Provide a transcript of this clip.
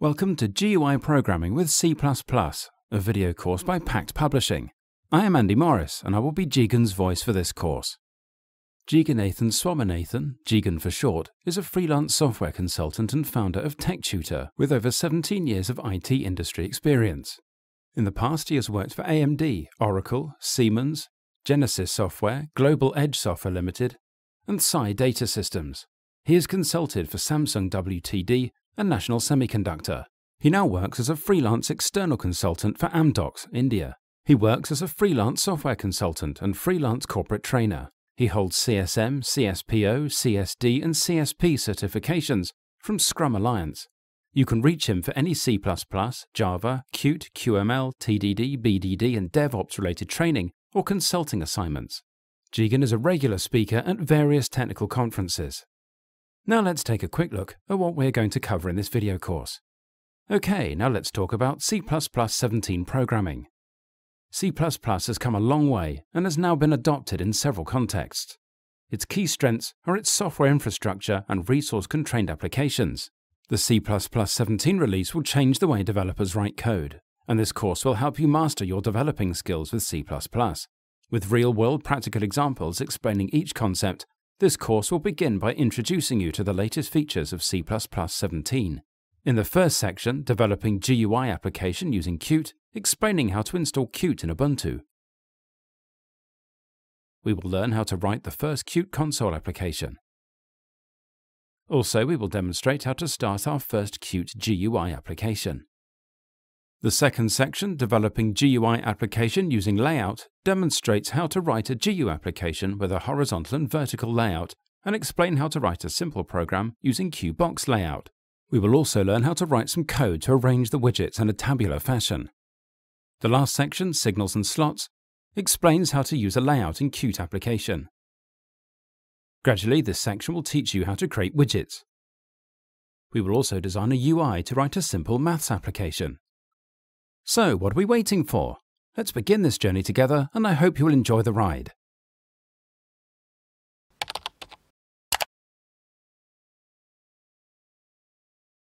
Welcome to GUI Programming with C++, a video course by Pact Publishing. I am Andy Morris, and I will be Jigan's voice for this course. Jiganathan Swaminathan, Jigan for short, is a freelance software consultant and founder of TechTutor with over 17 years of IT industry experience. In the past, he has worked for AMD, Oracle, Siemens, Genesis Software, Global Edge Software Limited, and Psi Data Systems. He has consulted for Samsung WTD and National Semiconductor. He now works as a freelance external consultant for Amdocs, India. He works as a freelance software consultant and freelance corporate trainer. He holds CSM, CSPO, CSD, and CSP certifications from Scrum Alliance. You can reach him for any C++, Java, Qt, QML, TDD, BDD, and DevOps-related training or consulting assignments. Jigan is a regular speaker at various technical conferences. Now let's take a quick look at what we're going to cover in this video course. Okay, now let's talk about C++ 17 programming. C++ has come a long way and has now been adopted in several contexts. Its key strengths are its software infrastructure and resource-constrained applications. The C++ 17 release will change the way developers write code, and this course will help you master your developing skills with C++. With real-world practical examples explaining each concept, this course will begin by introducing you to the latest features of C++ 17. In the first section, developing GUI application using Qt, explaining how to install Qt in Ubuntu. We will learn how to write the first Qt console application. Also, we will demonstrate how to start our first Qt GUI application. The second section, developing GUI application using layout, demonstrates how to write a GUI application with a horizontal and vertical layout and explain how to write a simple program using QBox layout. We will also learn how to write some code to arrange the widgets in a tabular fashion. The last section, signals and slots, explains how to use a layout in Qt application. Gradually, this section will teach you how to create widgets. We will also design a UI to write a simple maths application. So, what are we waiting for? Let's begin this journey together, and I hope you will enjoy the ride.